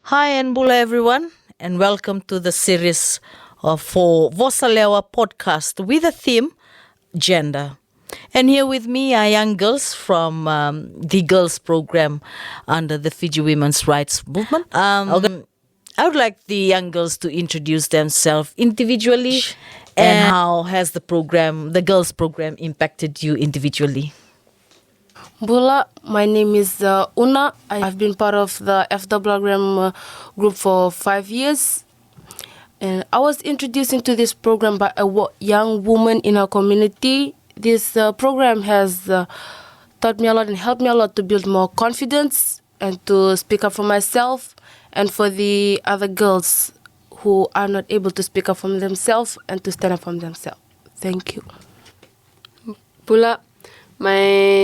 Hi and bula everyone, and welcome to the series for Vosalewa podcast with the theme gender. And here with me are young girls from the girls program under the Fiji Women's Rights Movement. I would like the young girls to introduce themselves individually and how has the girls program impacted you individually. Bula, my name is Una. I've been part of the FW program group for 5 years. And I was introduced into this program by a young woman in our community. This program has taught me a lot and helped me a lot to build more confidence and to speak up for myself and for the other girls who are not able to speak up for themselves and to stand up for themselves. Thank you. Bula. My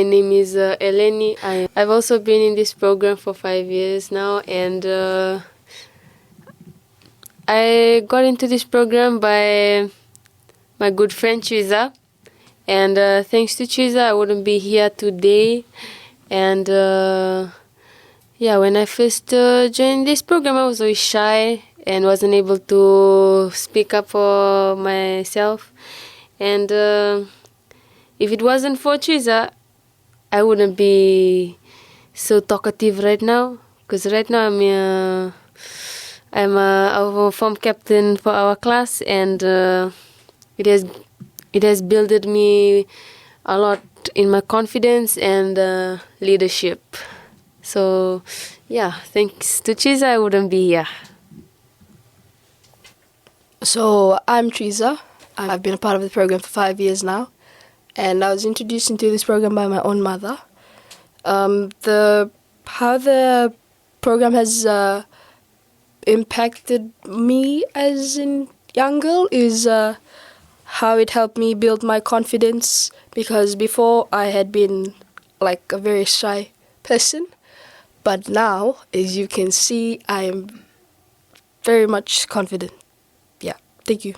name is Eleni. I've also been in this program for 5 years now, and I got into this program by my good friend Chiza, and thanks to Chiza I wouldn't be here today. And when I first joined this program I was always shy and wasn't able to speak up for myself, and if it wasn't for Chiza, I wouldn't be so talkative right now. Because right now I'm a form captain for our class, and it has builded me a lot in my confidence and leadership. So thanks to Chiza, I wouldn't be here. So I'm Chiza. I've been a part of the program for 5 years now. And I was introduced into this program by my own mother. How the program has impacted me as a young girl is how it helped me build my confidence, because before I had been like a very shy person. But now, as you can see, I am very much confident. Yeah, thank you.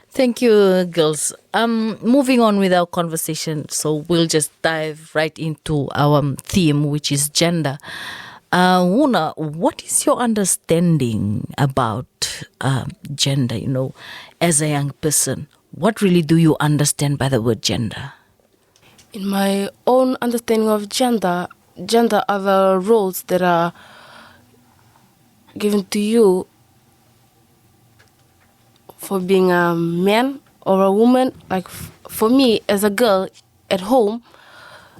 Thank you, girls. Moving on with our conversation, so we'll just dive right into our theme, which is gender. Una, what is your understanding about gender, as a young person? What really do you understand by the word gender? In my own understanding of gender are the roles that are given to you for being a man or a woman. Like for me as a girl at home,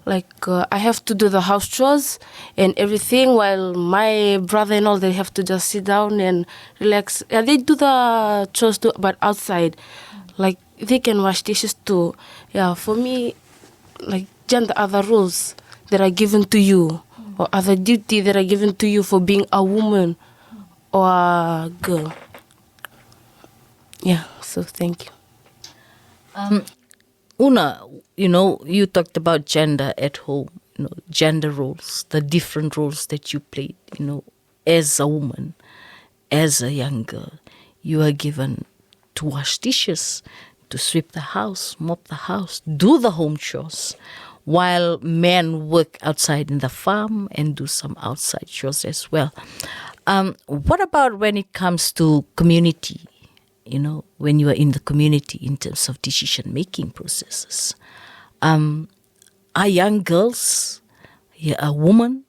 I have to do the house chores and everything, while my brother and all, they have to just sit down and relax. They do the chores too, but outside, they can wash dishes too. Yeah, for me, gender are the rules that are given to you, or other duty that are given to you for being a woman or a girl. Yeah, so thank you. Una, you talked about gender at home, gender roles, the different roles that you played, as a woman, as a young girl. You are given to wash dishes, to sweep the house, mop the house, do the home chores, while men work outside in the farm and do some outside chores as well. What about when it comes to community? When you are in the community in terms of decision-making processes. Are young girls, a woman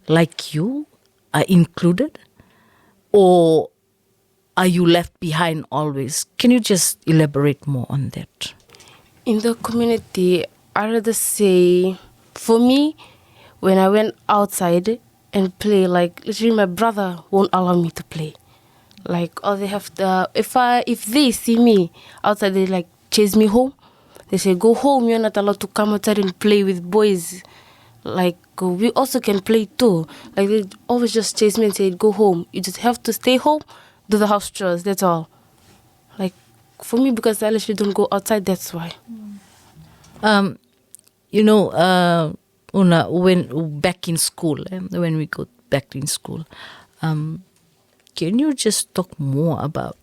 like you, are included? Or are you left behind always? Can you just elaborate more on that? In the community, I rather say, for me, when I went outside and play, literally my brother won't allow me to play. All they have to, if they see me outside, they chase me home. They say, go home, you're not allowed to come outside and play with boys. We also can play too. They always just chase me and say, go home. You just have to stay home, do the house chores, that's all. For me, because I literally don't go outside, that's why. Una, when back in school, when we go back in school, can you just talk more about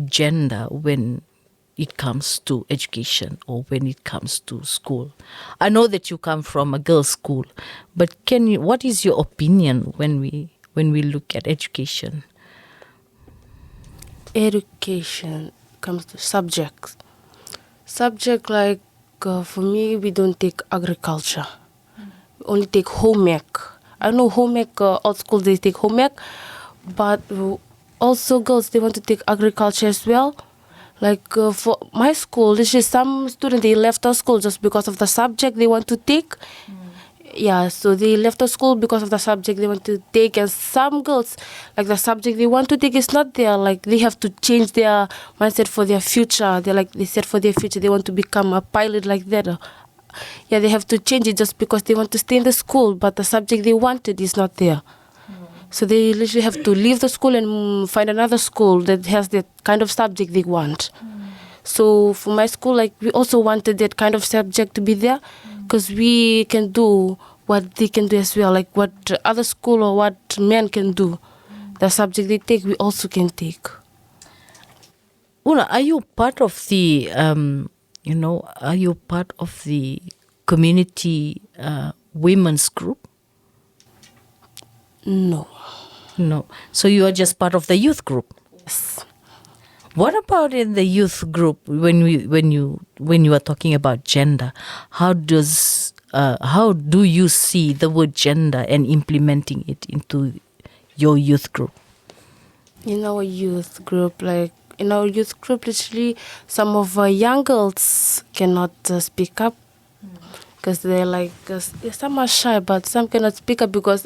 gender when it comes to education or when it comes to school? I know that you come from a girls' school, but what is your opinion when we when we look at education? Education comes to subjects. Subject like for me, we don't take agriculture. We only take homework. I know homework. All schools they take homework, but also girls they want to take agriculture as well. Like for my school, there's just some students they left our school just because of the subject they want to take. Yeah, so they left the school because of the subject they want to take, and some girls, like the subject they want to take is not there. Like they have to change their mindset for their future. They said for their future they want to become a pilot like that. Yeah, they have to change it just because they want to stay in the school, but the subject they wanted is not there. So they literally have to leave the school and find another school that has that kind of subject they want. So for my school, like we also wanted that kind of subject to be there, because we can do what they can do as well, like what other school or what men can do. The subject they take, we also can take. Una, are you part of the, are you part of the community women's group? No. No. So you are just part of the youth group? Yes. What about in the youth group when you are talking about gender? How do you see the word gender and implementing it into your youth group? In our youth group, literally, some of our young girls cannot speak up because they're like, some are shy, but some cannot speak up because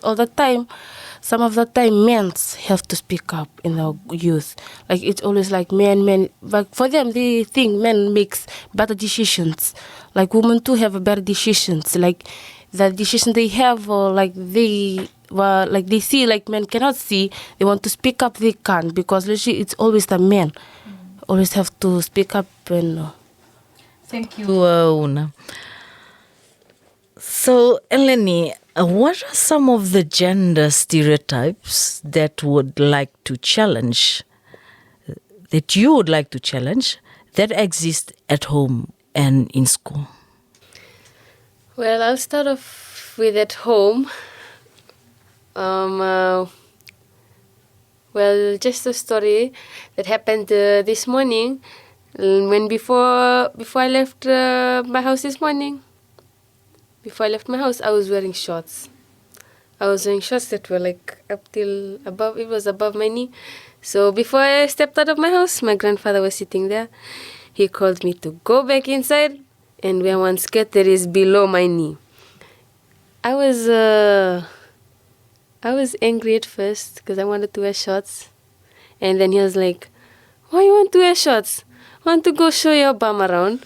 some of the time men have to speak up in our youth. Like it's always like men. But for them, they think men makes better decisions. Like women too have better decisions. Like the decision they have, or like they see like men cannot see. They want to speak up, they can't, because literally it's always the men always have to speak up. And thank you, Una. So, Eleni, what are some of the gender stereotypes that you would like to challenge, that exist at home and in school? Well, I'll start off with at home. Well, just a story that happened this morning. When before I left my house this morning. Before I left my house, I was wearing shorts. I was wearing shorts that were like above my knee. So before I stepped out of my house, my grandfather was sitting there. He called me to go back inside and wear one skirt that is below my knee. I was angry at first because I wanted to wear shorts. And then he was like, "Why you want to wear shorts? Want to go show your bum around?"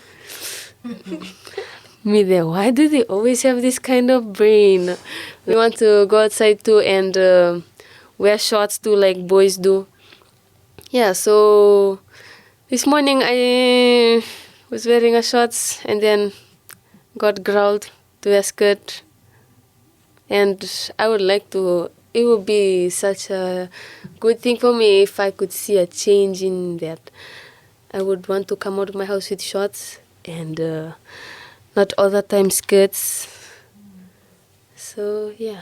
Me there, why do they always have this kind of brain? We want to go outside too and wear shorts too like boys do. Yeah, so this morning I was wearing a shorts and then got growled to wear skirt. And I would like to, it would be such a good thing for me if I could see a change in that. I would want to come out of my house with shorts and not all the time skirts. So, yeah.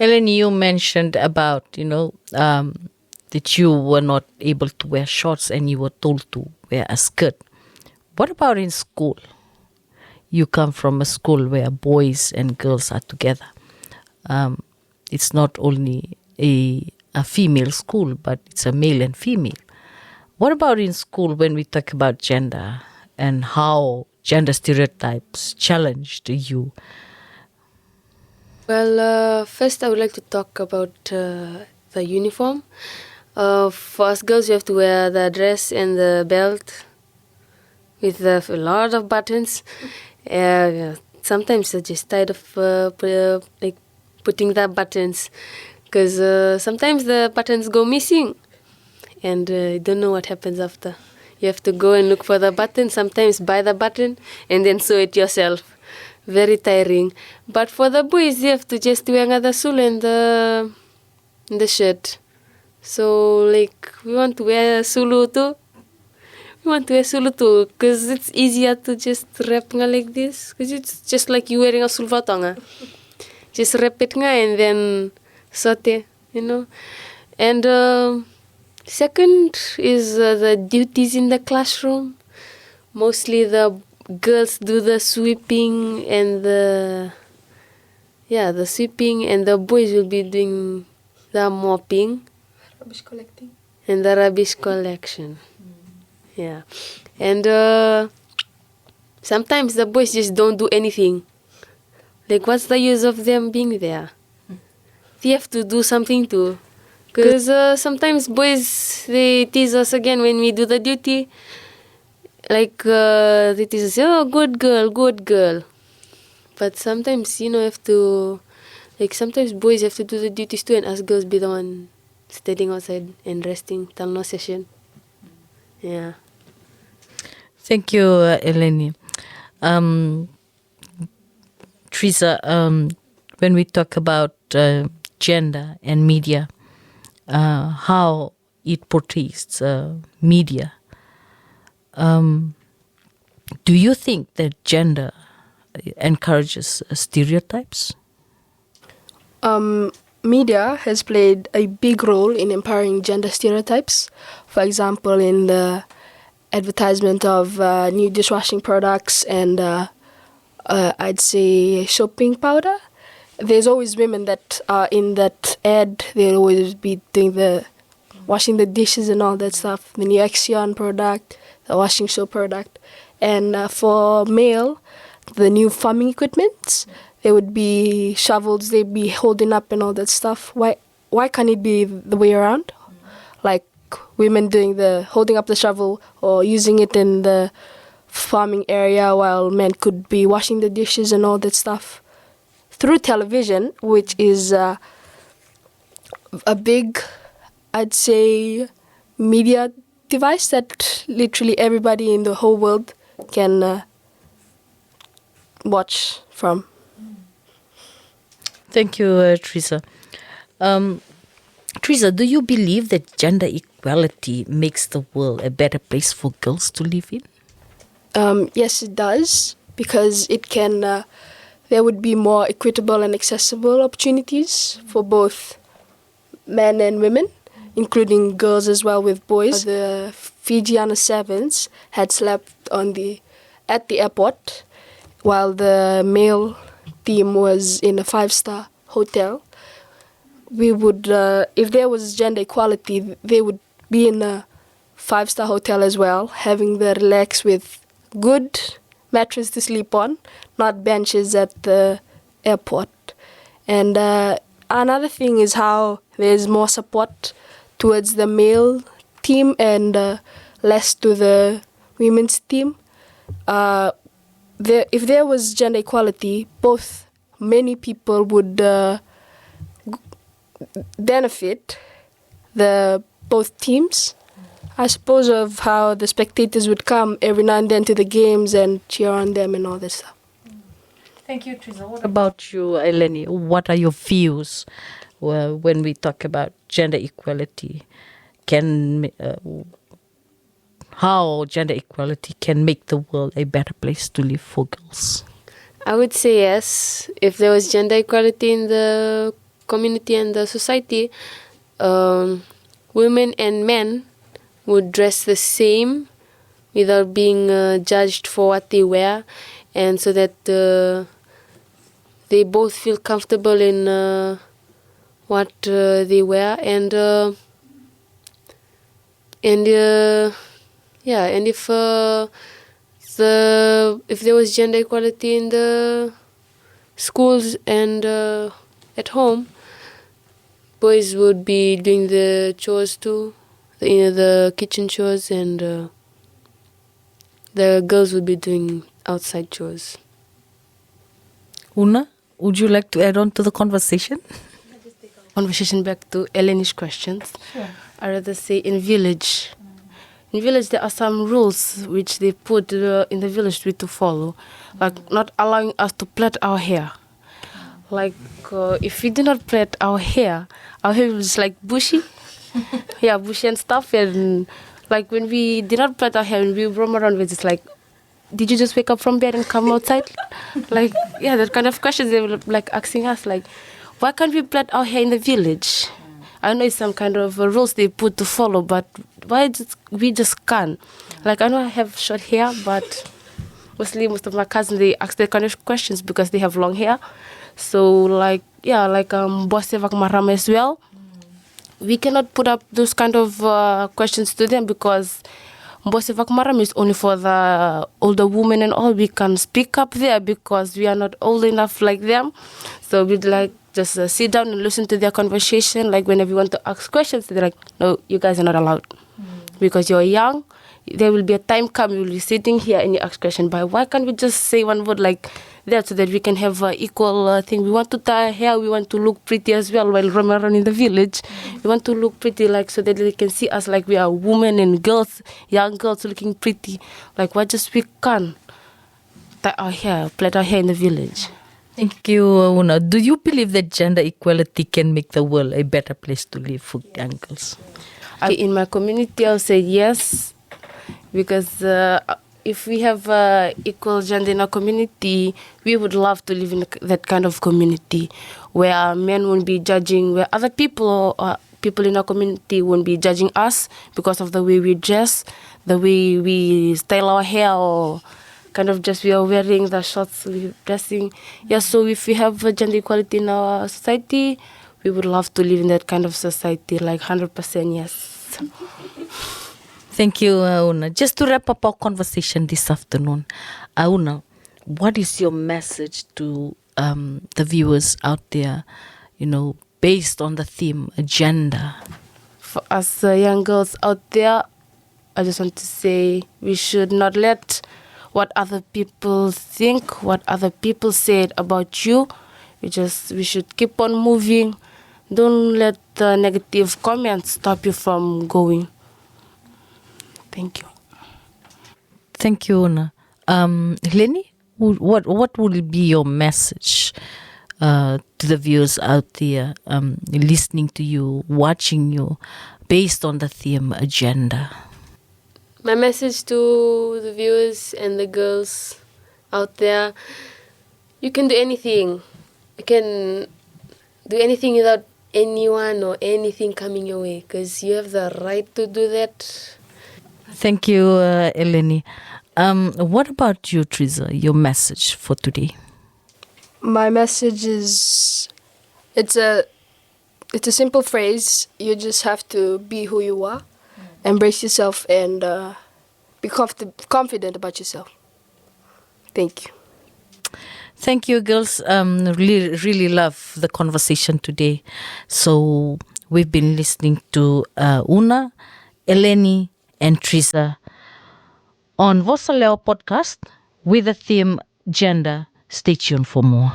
Eleni, you mentioned about, that you were not able to wear shorts and you were told to wear a skirt. What about in school? You come from a school where boys and girls are together. It's not only a female school, but it's a male and female. What about in school when we talk about gender and how gender stereotypes challenged you? Well, first I would like to talk about the uniform. For us girls, you have to wear the dress and the belt with a lot of buttons. Sometimes I just tired of putting the buttons because sometimes the buttons go missing and you don't know what happens after. You have to go and look for the button, sometimes buy the button and then sew it yourself. Very tiring. But for the boys, you have to just wear another sule and the shirt. So, we want to wear sulu too. We want to wear sulu too because it's easier to just wrap like this. Because it's just like you wearing a sulvatanga. Just wrap it and then saute, And second is the duties in the classroom. Mostly the girls do the sweeping and the sweeping, and the boys will be doing the mopping Rubbish collecting. and the rubbish collection. Yeah. And sometimes the boys just don't do anything. Like, what's the use of them being there? They have to do something too. Because sometimes boys, they tease us again when we do the duty. Like, they tease us, oh, good girl, good girl. But sometimes, have to, like, sometimes boys have to do the duties too, and us girls be the one standing outside and resting till no session. Yeah. Thank you, Eleni. Teresa, when we talk about gender and media, how it portrays media, do you think that gender encourages stereotypes? Media has played a big role in empowering gender stereotypes. For example, in the advertisement of new dishwashing products and I'd say soaping powder. There's always women that are in that ad. They'll always be doing the washing the dishes and all that stuff. The new Axion product, the washing soap product. And for male, the new farming equipment, there would be shovels they'd be holding up and all that stuff. Why can't it be the way around? Like women doing the holding up the shovel or using it in the farming area while men could be washing the dishes and all that stuff. Through television, which is a big, I'd say, media device that literally everybody in the whole world can watch from. Thank you, Teresa. Teresa, do you believe that gender equality makes the world a better place for girls to live in? Yes, it does, because it can. There would be more equitable and accessible opportunities for both men and women, including girls as well with boys. The Fijiana Sevens had slept at the airport, while the male team was in a 5-star hotel. We would, if there was gender equality, they would be in a 5-star hotel as well, having the relax with good mattress to sleep on, not benches at the airport. And another thing is how there's more support towards the male team and less to the women's team. If there was gender equality, many people would benefit both teams. I suppose of how the spectators would come every now and then to the games and cheer on them and all this stuff. Thank you, Teresa. What about you, Eleni? What are your views when we talk about gender equality? How gender equality can make the world a better place to live for girls? I would say yes. If there was gender equality in the community and the society, women and men would dress the same without being judged for what they wear, and so that they both feel comfortable in what they wear, and if there was gender equality in the schools and at home, boys would be doing the chores too, the kitchen chores, and the girls would be doing outside chores. Una, would you like to add on to the conversation? Conversation back to Eleni's questions. Sure. I'd rather say in village. In village, there are some rules which they put in the village to follow, like not allowing us to plait our hair. Like if we do not plait our hair is like bushy. Yeah, bushy and stuff. And like when we did not plait our hair, when we roam around with it's like, did you just wake up from bed and come outside? Like, yeah, that kind of questions they were like asking us, like, why can't we plait our hair in the village? I know it's some kind of rules they put to follow, but we just can't. Like, I know I have short hair, but mostly most of my cousins, they ask that kind of questions because they have long hair. So, like, yeah, like Vosalewa Maram as well. We cannot put up those kind of questions to them because Vosalewa Maram is only for the older women and all. We can speak up there because we are not old enough like them. So we'd like just sit down and listen to their conversation. Like whenever we want to ask questions, they're like, no, you guys are not allowed because you're young. There will be a time come you will be sitting here and you ask question. But why can't we just say one word like that so that we can have equal thing? We want to tie our hair. We want to look pretty as well while roaming around in the village. We want to look pretty like so that they can see us like we are women and girls, young girls looking pretty. Like why just we can't tie our hair, plait our hair in the village? Thank you, Una. Do you believe that gender equality can make the world a better place to live for young girls? In my community, I'll say yes, because if we have equal gender in our community, we would love to live in that kind of community where men won't be judging, where other people or people in our community won't be judging us because of the way we dress, the way we style our hair, or kind of just we are wearing the shorts, we're dressing. Yeah, so if we have gender equality in our society, we would love to live in that kind of society, like 100% yes. Thank you, Una. Just to wrap up our conversation this afternoon, Una, what is your message to the viewers out there, based on the theme gender? For us young girls out there, I just want to say we should not let what other people think, what other people said about you. We should keep on moving. Don't let the negative comments stop you from going. Thank you. Thank you, Una. Lenny, what will be your message to the viewers out there listening to you, watching you, based on the theme gender? My message to the viewers and the girls out there, you can do anything. You can do anything without anyone or anything coming your way because you have the right to do that. Thank you, Eleni. What about you, Teresa? Your message for today? My message is, it's a simple phrase. You just have to be who you are, embrace yourself, and be confident about yourself. Thank you. Thank you, girls. Really, really love the conversation today. So we've been listening to Una, Eleni, and Teresa on Vosalewa podcast with the theme gender. Stay tuned for more.